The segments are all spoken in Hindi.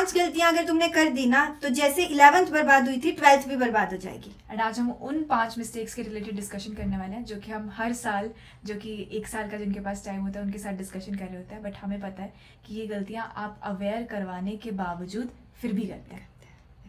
5 गलतियां अगर तुमने कर दी ना, तो जैसे 11th बर्बाद हुई थी 12th भी बर्बाद हो जाएगी। एंड आज हम उन 5 मिस्टेक्स के रिलेटेड डिस्कशन करने वाले हैं जो कि हम हर साल, जो कि 1 साल का जिनके पास टाइम होता है उनके साथ डिस्कशन कर रहे होते हैं, बट हमें पता है कि ये गलतियां आप अवेयर करवाने के बावजूद फिर भी करते हैं,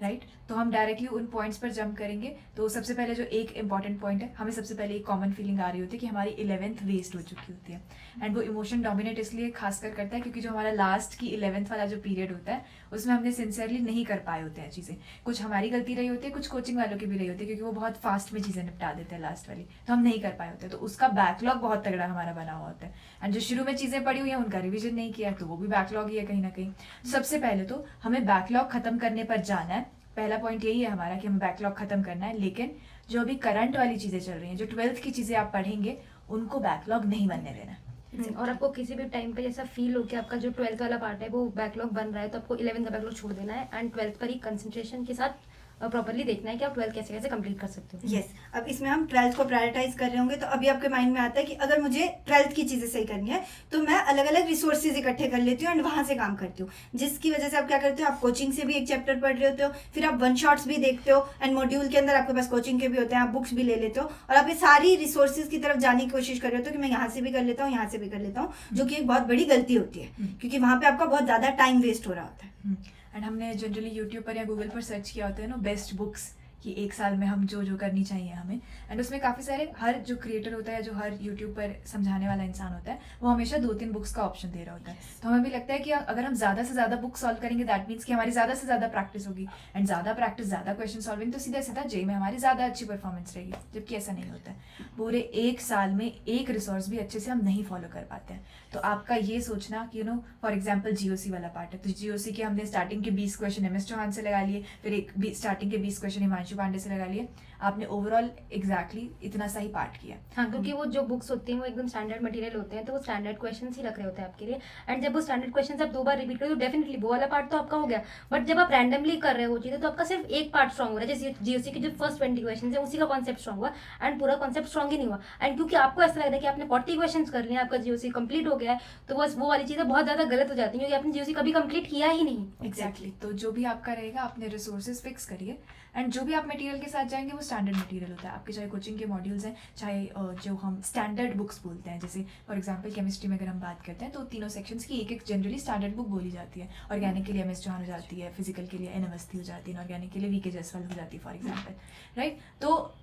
राइट? तो हम डायरेक्टली उन पॉइंट्स पर जंप करेंगे। तो सबसे पहले जो एक इंपॉर्टेंट पॉइंट है, हमें सबसे पहले एक कॉमन फीलिंग आ रही होती है कि हमारी 11th वेस्ट हो चुकी होती है। एंड वो इमोशन डोमिनेट इसलिए खासकर करता है क्योंकि जो हमारा लास्ट की 11th वाला जो पीरियड होता है उसमें हमने सिंसियरली नहीं कर पाए होते हैं चीज़ें। कुछ हमारी गलती रही होती है, कुछ कोचिंग वालों की भी रही होती है, क्योंकि वो बहुत फास्ट में चीज़ें निपटा देते हैं लास्ट वाली, तो हम नहीं कर पाए होते, तो उसका बैकलॉग बहुत तगड़ा हमारा बना हुआ होता है। एंड जो शुरू में चीज़ें पड़ी हुई हैं उनका रिविजन नहीं किया, तो वो भी बैकलॉग ही है कहीं ना कहीं। सबसे पहले तो हमें बैकलॉग खत्म करने पर जाना है। पहला पॉइंट यही है हमारा कि हमें बैकलॉग खत्म करना है, लेकिन जो अभी करंट वाली चीज़ें चल रही हैं, जो 12th की चीज़ें आप पढ़ेंगे, उनको बैकलॉग नहीं बनने देना है। और आपको किसी भी टाइम पे जैसा फील हो कि आपका जो 12th वाला पार्ट है वो बैकलॉग बन रहा है, तो आपको 11th का बैकलॉग छोड़ देना है एंड 12th पर ही कंसंट्रेशन के साथ प्रॉपर्ली देखना है कि आप 12th कैसे कैसे कंप्लीट कर सकते हो। यस, अब इसमें हम 12th को प्रायोरिटाइज कर रहे होंगे, तो अभी आपके माइंड में आता है कि अगर मुझे 12th की चीज़ें सही करनी है तो मैं अलग अलग रिसोर्सेज इकट्ठे कर लेती हूँ एंड वहाँ से काम करती हूँ, जिसकी वजह से आप क्या करते हो, आप कोचिंग से भी एक चैप्टर पढ़ रहे होते हो, फिर आप वन शॉट्स भी देखते हो एंड मॉड्यूल के अंदर आपके पास कोचिंग के भी होते हैं, आप बुक्स भी ले लेते हो और आप ये सारी रिसोर्सेज की तरफ जाने की कोशिश कर रहे होते हो कि मैं यहाँ से भी कर लेता हूँ, यहाँ से भी कर लेता हूँ, जो कि एक बहुत बड़ी गलती होती है क्योंकि वहाँ पे आपका बहुत ज़्यादा टाइम वेस्ट हो रहा होता है। एंड हमने जनरली यूट्यूब पर या गूगल पर सर्च किया होता है ना बेस्ट बुक्स, कि 1 साल में हम जो जो करनी चाहिए हमें, एंड उसमें काफ़ी सारे, हर जो क्रिएटर होता है, जो हर यूट्यूब पर समझाने वाला इंसान होता है, वो हमेशा 2-3 बुक्स का ऑप्शन दे रहा होता है। तो हमें भी लगता है कि अगर हम ज़्यादा से ज़्यादा बुक सॉल्व करेंगे, दैट मीन्स कि हमारी ज़्यादा से ज़्यादा प्रैक्टिस होगी, एंड ज़्यादा प्रैक्टिस, ज़्यादा क्वेश्चन सॉल्विंग, तो सीधा सीधा जे में हमारी ज़्यादा अच्छी परफॉर्मेंस रहेगी, जबकि ऐसा नहीं होता है। पूरे 1 साल में एक रिसोर्स भी अच्छे से हम नहीं फॉलो कर पाते हैं। तो आपका ये सोचना कि फॉर एग्जाम्पल जीओसी वाला पार्ट है, तो जीओसी के हमने स्टार्टिंग के 20 क्वेश्चन एम एस चौहान से लगा लिए, फिर स्टार्टिंग के 20 क्वेश्चन हिमांशु पांडे से लगा लिए, आपने ओवरऑल एग्जैक्टली इतना सही पार्ट किया। हाँ, क्योंकि वो जो बुक्स होती हैं वो एकदम स्टैंडर्ड मटेरियल होते हैं, तो वो स्टैंडर्ड क्वेश्चंस ही रख रहे होते हैं आपके लिए। एंड जब वो स्टैंडर्ड क्वेश्चंस आप 2 बार रिपीट करो तो डेफिनेटली वो वाला पार्ट तो आपका हो गया, बट जब आप रैंडमली कर रहे हो चीज़ें तो आपका सिर्फ एक पार्ट स्ट्रॉन्ग हो रहा है। जैसे जीओसी के जो फर्स्ट 20 क्वेश्चन है उसी का कॉन्सेप्ट स्ट्रॉन्ग हुआ एंड पूरा कॉन्सेप्ट स्ट्रॉन्ग ही नहीं हुआ। एंड क्योंकि आपको ऐसा लग रहा है कि आपने 40 क्वेश्चन कर लिए, आपका जीओसी कंप्लीट हो गया है, तो बस वो वाली चीज़ें बहुत ज़्यादा गलत हो जाती हैं क्योंकि आपने जीओसी कभी कंप्लीट किया ही नहीं। एग्जैक्टली तो जो भी आपका रहेगा अपने रिसोर्सेज फिक्स करिए, एंड जो भी आप मटेरियल के साथ जाएंगे वो स्टैंडर्ड मटेरियल होता है आपके, चाहे कोचिंग के मॉड्यूल्स हैं, चाहे जो हम स्टैंडर्ड बुक्स बोलते हैं। जैसे फॉर एग्जांपल केमिस्ट्री में अगर हम बात करते हैं तो तीनों सेक्शंस की एक एक जनरली स्टैंडर्ड बुक बोली जाती है। ऑर्गेनिक के लिए एम एस चौहान हो जाती है, फिजिकल के लिए एन अवस्थी हो जाती है, ऑर्गेनिक के लिए वी के जायसवाल हो जाती है फॉर एग्जाम्पल, राइट? तो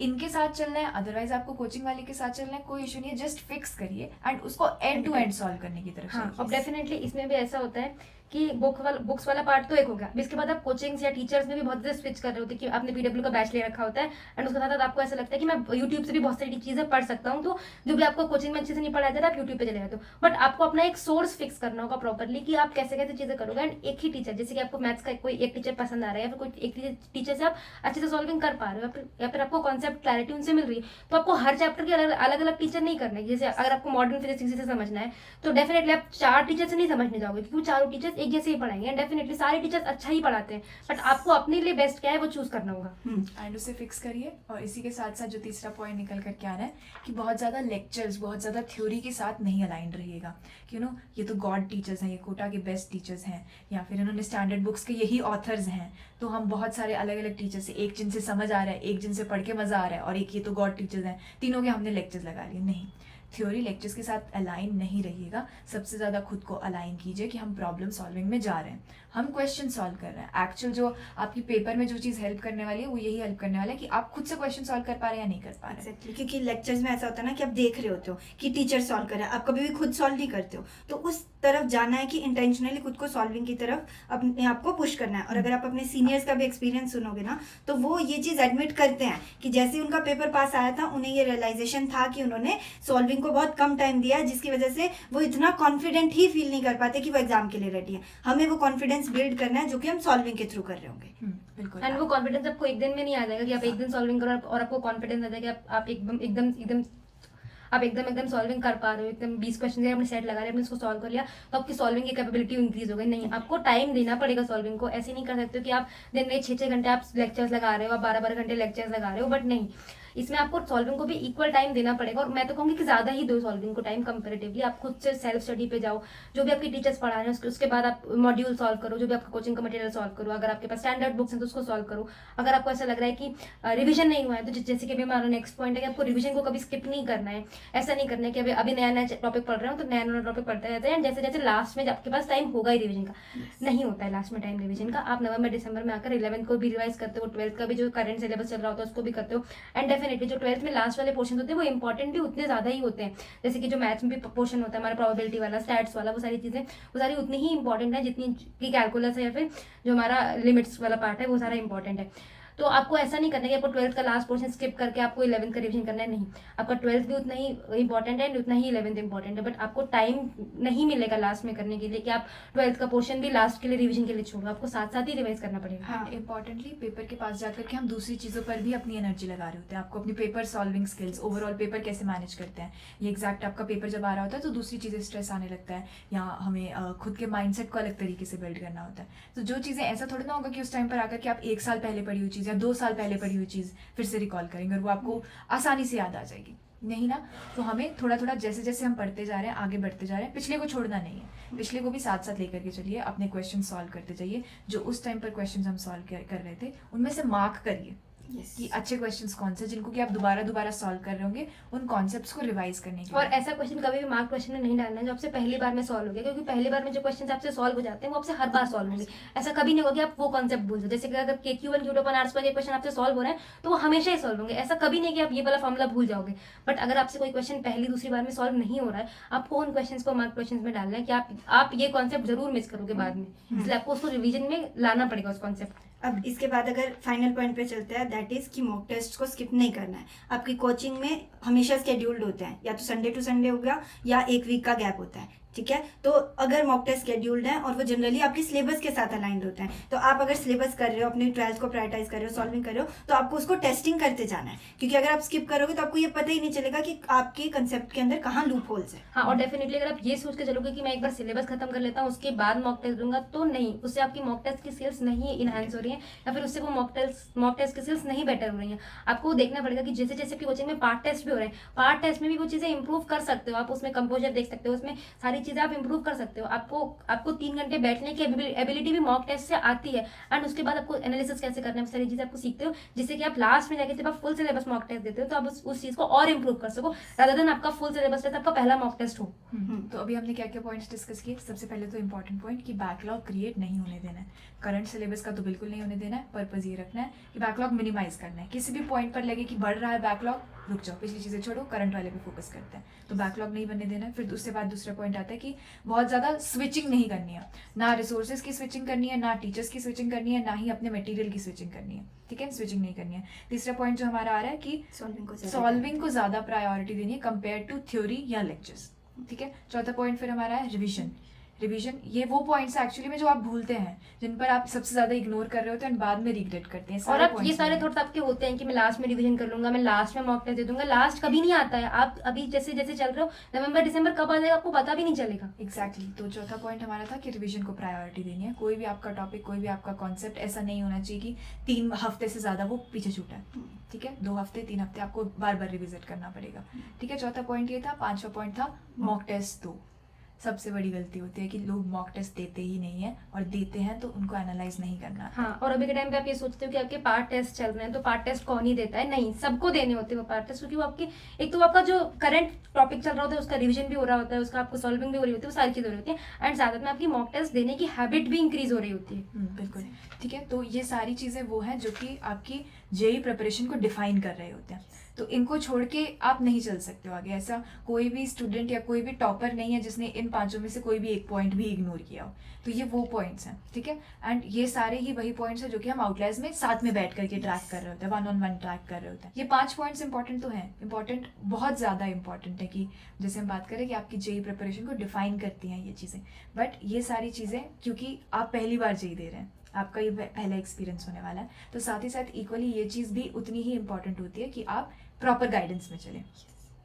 इनके साथ चलना है, अदरवाइज आपको कोचिंग वाले के साथ चलना है, कोई इशू नहीं है, जस्ट फिक्स करिए एंड उसको एंड टू एंड सॉल्व करने की तरफ। हाँ, अब डेफिनेटली इसमें भी ऐसा होता है कि बुक्स वाला पार्ट तो एक हो गया, इसके बाद आप कोचिंग्स या टीचर्स में भी बहुत ज़्यादा स्विच कर रहे होते हैं कि आपने पीडब्ल्यू का बैच ले रखा होता है एंड उसके साथ आपको ऐसा लगता है कि मैं यूट्यूब से भी बहुत सारी चीज़ें पढ़ सकता हूँ, तो जो भी आपको कोचिंग में अच्छे से नहीं पढ़ाया जाता आप यूट्यूब पे चले जाते हो, बट आपको अपना एक सोर्स फिक्स करना होगा प्रॉपरली कि आप कैसे कैसे चीज़ें करोगे। एंड एक ही टीचर, जैसे कि आपको मैथ्स का कोई एक टीचर पसंद आ रहा है या फिर कोई एक टीचर से आप अच्छे से सॉल्विंग कर पा रहे हो या फिर आपको कॉन्सेप्ट क्लैरिटी उनसे मिल रही है, तो आपको हर चैप्टर के अलग अलग टीचर नहीं करना है। जैसे अगर आपको मॉडर्न फिजिक्स किसी से समझना है तो डेफिनेटली आप 4 टीचर से नहीं समझने जाओगे क्योंकि चारों टीचर्स एक जैसे ही पढ़ाएंगे, डेफिनेटली सारे टीचर्स अच्छा ही पढ़ाते हैं, बट आपको अपने लिए बेस्ट क्या है वो चूज करना होगा एंड उसे फिक्स करिए। और इसी के साथ साथ जो तीसरा पॉइंट निकल करके आ रहा है कि बहुत ज़्यादा लेक्चर्स, बहुत ज़्यादा थ्योरी के साथ नहीं अलाइंड रहिएगा। ये तो गॉड टीचर्स हैं, ये कोटा के बेस्ट टीचर्स हैं, या फिर इन्होंने स्टैंडर्ड बुक्स के यही ऑथर्स हैं, तो हम बहुत सारे अलग अलग टीचर्स से, एक जिनसे समझ आ रहा है, एक जिनसे पढ़ के मज़ा आ रहा है, और एक ये तो गॉड टीचर्स हैं, तीनों के हमने लेक्चर्स लगा लिए। नहीं, थ्योरी लेक्चर्स के साथ अलाइन नहीं रहिएगा। सबसे ज़्यादा खुद को अलाइन कीजिए कि हम प्रॉब्लम सॉल्विंग में जा रहे हैं, हम क्वेश्चन सॉल्व कर रहे हैं। एक्चुअल जो आपकी पेपर में जो चीज़ हेल्प करने वाली है वो यही हेल्प करने वाला है कि आप खुद से क्वेश्चन सॉल्व कर पा रहे हैं या नहीं कर पा रहे हैं। Exactly, क्योंकि लेक्चर्स में ऐसा होता है ना कि आप देख रहे होते हो कि टीचर सॉल्व कर रहा है, आप कभी भी खुद सॉल्व नहीं करते हो, तो उस तरफ जाना है कि इंटेंशनली खुद को सॉल्विंग की तरफ अपने आप को पुश करना है। और अगर आप अपने सीनियर्स का भी एक्सपीरियंस सुनोगे ना तो वो ये चीज़ एडमिट करते हैं कि जैसे उनका पेपर पास आया था उन्हें ये रियलाइजेशन था कि उन्होंने सॉल्विंग को बहुत कम टाइम दिया, जिसकी वजह से वो इतना कॉन्फिडेंट ही फील नहीं कर पाते कि वो एग्जाम के लिए रेडी है। हमें वो कॉन्फिडेंस बिल्ड करना है जो कि हम सॉल्विंग के थ्रू कर रहे होंगे। बिल्कुल। एंड वो कॉन्फिडेंस आपको एक दिन में नहीं आ जाएगा कि आप एक दिन सॉल्विंग करो और आपको कॉन्फिडेंस आ जाएगा कि आप एकदम सॉल्विंग कर पा रहे हो, एकदम 20 क्वेश्चन आपने सेट लगा लिया, आपने इसको सॉल्व कर लिया, तो आपकी सॉल्विंग की कैपेबिलिटी इंक्रीज हो गई। नहीं, आपको टाइम देना पड़ेगा सॉल्विंग को। ऐसे नहीं कर सकते हो कि आप दिन में 6-6 घंटे आप लेक्चर्स लगा रहे हो, आप 12-12 घंटे लेक्चर्स लगा रहे हो, बट नहीं, इसमें आपको सॉल्विंग को भी इक्वल टाइम देना पड़ेगा, और मैं तो कहूँगी कि ज़्यादा ही दो सॉल्विंग को टाइम कंपेरेटिवली। आप खुद से सेल्फ स्टडी पे जाओ, जो भी आपके टीचर्स पढ़ा रहे हैं उसके बाद आप मॉड्यूल सॉल्व करो, जो भी आपका कोचिंग का मटेरियल सॉल्व करो। अगर आपके पास स्टैंडर्ड बुक्स हैं तो उसको सॉल्व करो। अगर आपको ऐसा लग रहा है कि रिविजन नहीं हुआ है, तो जैसे कि अभी हमारा नेक्स्ट पॉइंट है कि आपको रिविजन को कभी स्किप नहीं करना है। ऐसा नहीं करना है कि अभी नया नया टॉपिक पढ़ रहे हो तो नया नया टॉपिक पढ़ते रहते हैं, जैसे जैसे लास्ट में आपके पास टाइम होगा ही रिविजन का, नहीं होता है लास्ट में टाइम रिविजन का। आप नवंबर दिसंबर में आकर 11th को भी रिवाइज करते हो, 12th का भी जो करंट सिलेबस चल रहा होता है उसको भी करते हो। एंड डेफिनेटली जो 12th में लास्ट वाले पोर्शन होते हैं वो इंपॉर्टेंट भी उतने ज़्यादा ही होते हैं, जैसे कि जो मैथ्स में भी पोर्शन होता है हमारा, प्रोबेबिलिटी वाला, स्टैट्स वाला, वो सारी चीज़ें वो सारी उतनी ही इंपॉर्टेंट है जितनी की कैलकुलस है, या फिर जो हमारा लिमिट्स वाला पार्ट है वो सारा इंपॉर्टेंट है। तो आपको ऐसा नहीं करना है कि आपको 12th का लास्ट पोर्शन स्किप करके आपको 11th का रिवीजन करना है, नहीं। आपका 12th भी उतना ही इंपॉर्टेंट है, उतना ही 11th इंपॉर्टेंट है, बट आपको टाइम नहीं मिलेगा लास्ट में करने के लिए कि आप 12th का पोर्शन भी लास्ट के लिए रिवीजन के लिए छोड़ो, आपको साथ साथ ही रिवाइज करना पड़ेगा। हाँ। इंपॉर्टेंटली पेपर के पास जाकर के हम दूसरी चीज़ों पर भी अपनी एनर्जी लगा रहे होते हैं। आपको अपनी paper solving skills, overall paper कैसे मैनेज करते हैं, ये एग्जैक्ट आपका पेपर जब आ रहा होता है तो दूसरी चीज़ें स्ट्रेस आने लगता है, या हमें खुद के माइंडसेट को अलग तरीके से बिल्ड करना होता है। तो जो चीज़ें, ऐसा थोड़ा ना होगा कि उस टाइम पर आकर के आप 1 साल पहले पढ़ी हुई चीज़ या 2 साल पहले पढ़ी हुई चीज़ फिर से रिकॉल करेंगे और वो आपको आसानी से याद आ जाएगी, नहीं ना। तो हमें थोड़ा थोड़ा जैसे जैसे हम पढ़ते जा रहे हैं, आगे बढ़ते जा रहे हैं, पिछले को छोड़ना नहीं है, पिछले को भी साथ साथ लेकर के चलिए, अपने क्वेश्चन सॉल्व करते जाइए। जो उस टाइम पर क्वेश्चन हम सॉल्व कर रहे थे उनमें से मार्क करिए कि अच्छे क्वेश्चंस कौन से, जिनको कि आप दोबारा सॉल्व कर रहे होंगे, उन कॉन्सेप्ट्स को रिवाइज करने के लिए। और ऐसा क्वेश्चन कभी भी मार्क क्वेश्चन में नहीं डालना है जो आपसे पहली बार में सॉल्व हो गया, क्योंकि पहली बार में जो क्वेश्चन आपसे सॉल्व हो जाते हैं वो आपसे हर बार सॉल्व होंगे। ऐसा कभी नहीं होगा कि आप वो कॉन्सेप्ट भूल जाओ, जैसे कि अगर Q1 Q2 आर्ट्स पर क्वेश्चन आपसे सॉल्व हो रहे हैं तो वो हमेशा ही सॉल्व होंगे। ऐसा कभी नहीं कि आप ये वाला फॉर्मूला भूल जाओगे। बट अगर आपसे कोई क्वेश्चन पहली दूसरी बार में सॉल्व नहीं हो रहा है, आपको उन क्वेश्चन को मार्क क्वेश्चन में डालना है कि आप ये कॉन्सेप्ट जरूर मिस करोगे बाद में, इसलिए आपको उसको रिविजन में लाना पड़ेगा उस कॉन्सेप्ट। अब इसके बाद अगर फाइनल पॉइंट पे चलते हैं, दैट इज कि मॉक टेस्ट को स्किप नहीं करना है। आपकी कोचिंग में हमेशा स्केड्यूल्ड होते हैं, या तो संडे टू संडे हो गया या एक वीक का गैप होता है, ठीक है। तो अगर मॉक टेस्ट स्केड्यूल्ड है और वो जनरली आपकी सिलेबस के साथ अलाइंड होते हैं, तो आप अगर सिलेबस कर रहे हो, अपनी 12th को प्रायोरिटाइज कर रहे हो, सॉल्विंग कर रहे हो, तो आपको उसको टेस्टिंग करते जाना है, क्योंकि अगर आप स्किप करोगे तो आपको ये पता ही नहीं चलेगा कि आपके कंसेप्ट के अंदर कहाँ लूप होल्स है। हाँ, और डेफिनेटली अगर आप ये सोच के चलोगे कि मैं एक बार सिलेबस खत्म कर लेता हूँ उसके बाद मॉक टेस्ट दूंगा, तो नहीं, उससे आपकी मॉक टेस्ट की स्किल्स नहीं इनहांस हो रही है, या फिर उससे वो मॉक टेस्ट की स्किल्स नहीं बेटर हो रही है। आपको देखना पड़ेगा कि जैसे जैसे आपकी कोचिंग में पार्ट टेस्ट भी हो रहे हैं, पार्ट टेस्ट में भी वो चीज़ें इंप्रूव कर सकते हो आप, उसमें कंपोजर देख सकते हो, उसमें सारी चीज़ें आप इंप्रूव कर सकते हो। आपको 3 घंटे बैठने की एबिलिटी भी मॉक टेस्ट से आती है, एंड उसके बाद आपको एनालिसिस कैसे करना है, सारी चीजें आपको सीखते हो, जिससे कि आप लास्ट में जाके जब आप फुल सिलेबस मॉक टेस्ट देते हो तो आप उस चीज को और इंप्रूव कर सको, रादर देन आपका फुल सिलेबस टेस्ट आपका पहला मॉक टेस्ट हो। तो अभी हमने क्या क्या पॉइंट्स डिस्कस किए। सबसे पहले तो इंपॉर्टेंट पॉइंट कि बैकलॉग क्रिएट नहीं होने देना है, करंट सिलेबस का तो बिल्कुल नहीं होने देना है। पर्पस ये रखना है कि बैकलॉग मिनिमाइज करना है। किसी भी पॉइंट पर लगे कि बढ़ रहा है बैकलॉग, रुक जाओ, पिछली चीज़ें छोड़ो, करंट वाले पे फोकस करते हैं, तो बैकलॉग नहीं बनने देना है। फिर उसके बाद दूसरा पॉइंट आता है कि बहुत ज़्यादा स्विचिंग नहीं करनी है, ना रिसोर्सेज की स्विचिंग करनी है, ना टीचर्स की स्विचिंग करनी है, ना ही अपने मटेरियल की स्विचिंग करनी है, ठीक है, स्विचिंग नहीं करनी है। तीसरा पॉइंट जो हमारा आ रहा है कि सॉल्विंग को ज़्यादा प्रायोरिटी देनी है कंपेयर टू थ्योरी या लेक्चर्स, ठीक है। चौथा पॉइंट फिर हमारा है रिविजन। ये वो पॉइंट्स एक्चुअली में जो आप भूलते हैं, जिन पर आप सबसे ज्यादा इग्नोर कर रहे होते हैं, बाद में रिग्रेट करते हैं। और आप ये सारे थॉट्स आपके होते हैं कि मैं लास्ट में रिवीजन कर लूंगा, मैं लास्ट में मॉक टेस्ट दे दूंगा, लास्ट कभी नहीं आता है। आप अभी जैसे जैसे चल रहे हो, नवंबर दिसंबर कब आ जाएगा आपको पता भी नहीं चलेगा। एग्जैक्टली। तो चौथा पॉइंट हमारा था कि रिवीजन को प्रायोरिटी देनी है। कोई भी आपका टॉपिक, कोई भी आपका कॉन्सेप्ट ऐसा नहीं होना चाहिए कि 3 हफ्ते से ज्यादा वो पीछे छूटा है, ठीक है। 2 हफ्ते 3 हफ्ते आपको बार बार रिविजिट करना पड़ेगा, ठीक है। चौथा पॉइंट ये था। पांचवा पॉइंट था मॉक टेस्ट 2। सबसे बड़ी गलती होती है कि लोग मॉक टेस्ट देते ही नहीं है, और देते हैं तो उनको एनालाइज नहीं करना। हाँ, और अभी के टाइम पे आप ये सोचते हो कि आपके पार्ट टेस्ट चल रहे हैं तो पार्ट टेस्ट कौन ही देता है, नहीं, सबको देने होते हैं वो पार्ट टेस्ट, क्योंकि वो आपके एक तो आपका जो करंट टॉपिक चल रहा होता है उसका रिवीजन भी हो रहा होता है, उसका आपको सॉल्विंग भी हो रही होती है, वो सारी चीज़ हो रही होती है, एंड साथ में आपकी मॉक टेस्ट देने की हैबिट भी इंक्रीज हो रही होती है। बिल्कुल, ठीक है। तो ये सारी चीज़ें वो हैं जो कि आपकी जेई प्रिपरेशन को डिफाइन कर रहे होते हैं, तो इनको छोड़ के आप नहीं चल सकते हो आगे। ऐसा कोई भी स्टूडेंट या कोई भी टॉपर नहीं है जिसने इन 5 में से कोई भी एक पॉइंट भी इग्नोर किया हो। तो ये वो पॉइंट्स हैं, ठीक है। एंड ये सारे ही वही पॉइंट्स हैं जो कि हम आउटलायर्स में साथ में बैठ करके ट्रैक कर रहे होते हैं, 1-on-1 ट्रैक कर रहे होते हैं। ये 5 पॉइंट्स इंपॉर्टेंट तो हैं, इंपॉर्टेंट, बहुत ज़्यादा इंपॉर्टेंट है कि जैसे हम बात करें कि आपकी जेई प्रिपरेशन को डिफाइन करती हैं ये चीज़ें। बट ये सारी चीज़ें क्योंकि आप पहली बार जेई दे रहे हैं, आपका ये पहला एक्सपीरियंस होने वाला है, तो साथ ही साथ इक्वली ये चीज़ भी उतनी ही इंपॉर्टेंट होती है कि आप प्रॉपर गाइडेंस में चलें।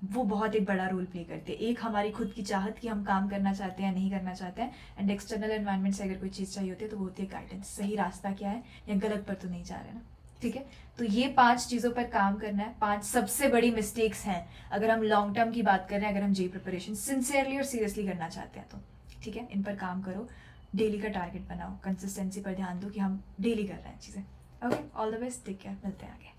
वो बहुत एक बड़ा रोल प्ले करते हैं। एक हमारी खुद की चाहत कि हम काम करना चाहते हैं, नहीं करना चाहते हैं, एंड एक्सटर्नल एनवायरनमेंट से अगर कोई चीज़ चाहिए होती है तो वो होती है गाइडेंस। सही रास्ता क्या है या गलत पर तो नहीं जा रहे ना। ठीक है, तो ये 5 चीज़ों पर काम करना है। 5 सबसे बड़ी मिस्टेक्स हैं अगर हम लॉन्ग टर्म की बात कर रहे हैं, अगर हम जे प्रिपरेशन सिंसियरली और सीरियसली करना चाहते हैं तो। ठीक है, इन पर काम करो, डेली का टारगेट बनाओ, कंसिस्टेंसी पर ध्यान दो कि हम डेली कर रहे हैं चीज़ें। Okay, all the best, take care, मिलते हैं आगे।